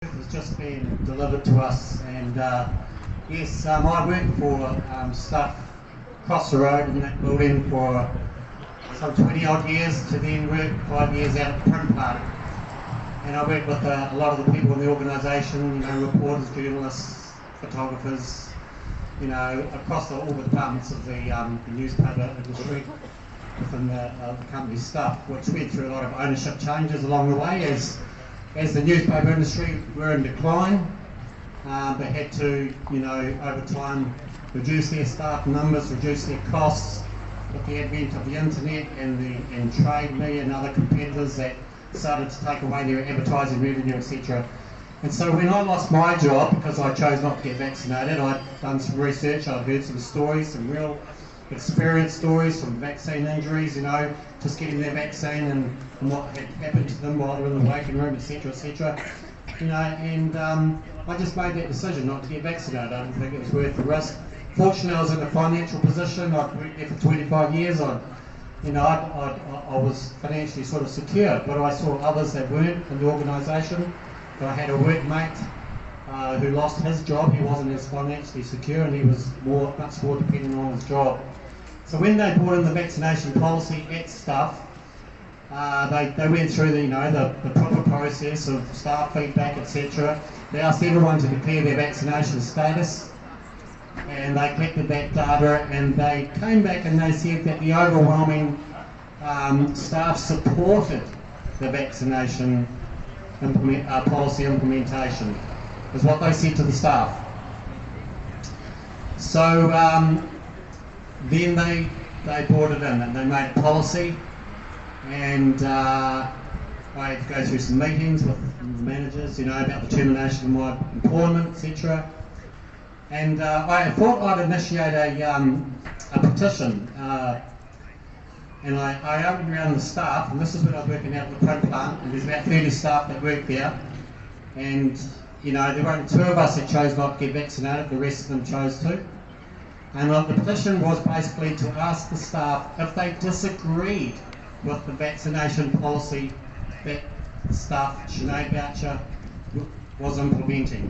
Has just been delivered to us, and yes, I worked for stuff across the road in that building for some 20 odd years, to then work 5 years out at the print plant. And I worked with a lot of the people in the organisation, reporters, journalists, photographers, across all the departments of the newspaper industry within the company's stuff, which went through a lot of ownership changes along the way as the newspaper industry were in decline. They had to, over time, reduce their staff numbers, reduce their costs with the advent of the internet and trade media and other competitors that started to take away their advertising revenue, etc. And so when I lost my job, because I chose not to get vaccinated, I'd done some research, I'd heard some stories, some real experience stories from vaccine injuries, just getting their vaccine and what had happened to them while they were in the waiting room, etc., etc. And I just made that decision not to get vaccinated. I didn't think it was worth the risk. Fortunately, I was in a financial position. I'd worked there for 25 years. I was financially sort of secure, but I saw others that weren't in the organisation. I had a workmate who lost his job. He wasn't as financially secure, and he was much more dependent on his job. So when they brought in the vaccination policy at stuff, they went through the proper process of staff feedback, etc. They asked everyone to declare their vaccination status, and they collected that data, and they came back and they said that the overwhelming staff supported the vaccination policy implementation, is what they said to the staff. So then they brought it in and they made a policy, and I had to go through some meetings with the managers, about the termination of my employment, etc. And I thought I'd initiate a petition, and I opened around the staff, and this is when I was working out at the print plant, and there's about 30 staff that work there, and there were only 2 of us that chose not to get vaccinated, the rest of them chose to. And the petition was basically to ask the staff if they disagreed with the vaccination policy that staff Sinead Boucher was implementing.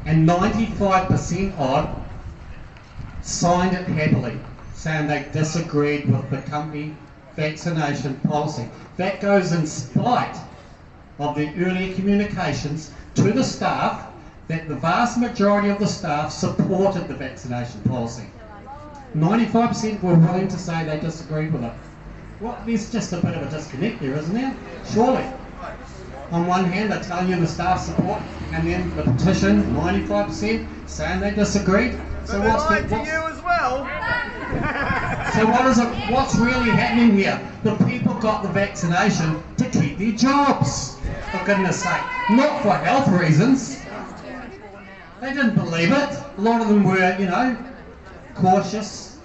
And 95% odd signed it happily, saying they disagreed with the company vaccination policy. That goes in spite of the earlier communications to the staff that the vast majority of the staff supported the vaccination policy. 95% were willing to say they disagreed with it. Well, there's just a bit of a disconnect there, isn't there? Surely. On one hand, they're telling you the staff support, and then the petition, 95% saying they disagreed. So what's to you as well? So what's really happening here? The people got the vaccination to keep their jobs, for goodness sake. Not for health reasons. They didn't believe it. A lot of them were, cautious,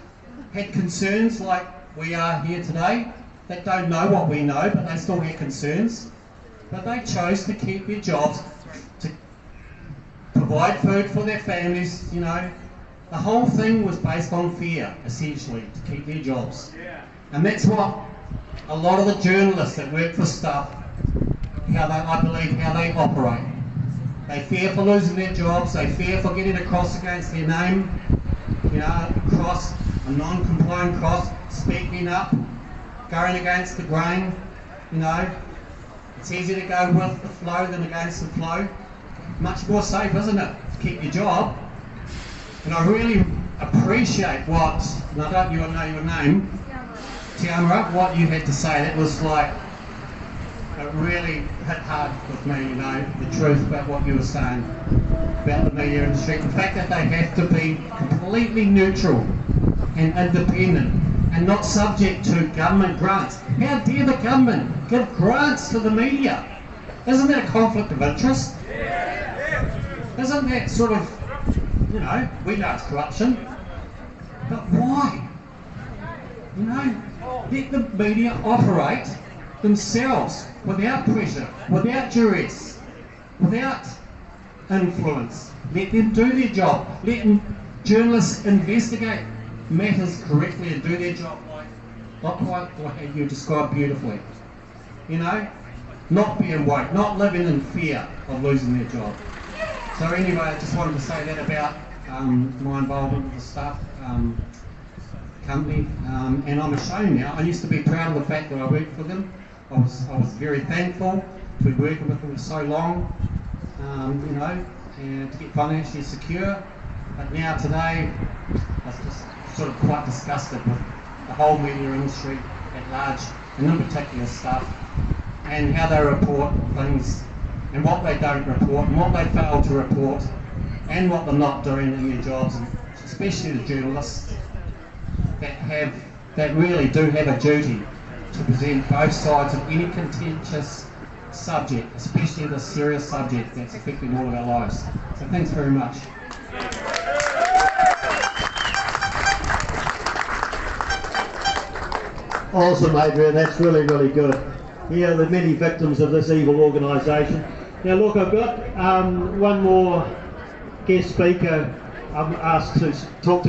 had concerns like we are here today, that don't know what we know, but they still had concerns. But they chose to keep their jobs, to provide food for their families, The whole thing was based on fear, essentially, to keep their jobs. And that's what a lot of the journalists that work for stuff, I believe how they operate. They fear for losing their jobs, they fear for getting a cross against their name, cross, a non-compliant cross, speaking up, going against the grain, It's easier to go with the flow than against the flow. Much more safe, isn't it, to keep your job? And I really appreciate what, and I don't know your name, Tiamara, what you had to say. That was like, it really hit hard with me, the truth about what you were saying about the media industry. The fact that they have to be completely neutral and independent and not subject to government grants. How dare the government give grants to the media? Isn't that a conflict of interest? Isn't that sort of, we know it's corruption, but why? Let the media operate themselves without pressure, without duress, without influence. Let them do their job. Let journalists investigate matters correctly and do their job like you described beautifully. Not being woke, not living in fear of losing their job. So anyway, I just wanted to say that about my involvement with the staff company, and I'm ashamed now. I used to be proud of the fact that I worked for them. I was very thankful to be working with them for so long, you know, and to get financially secure. But now today, I was just sort of quite disgusted with the whole media industry at large, and in particular staff, and how they report things, and what they don't report, and what they fail to report, and what they're not doing in their jobs, and especially the journalists that really do have a duty to present both sides of any contentious subject, especially the serious subject that's affecting all of our lives. So thanks very much. Awesome, Adrian, that's really, really good. Yeah, the many victims of this evil organisation. Now look, I've got one more guest speaker I'm asked to talk to.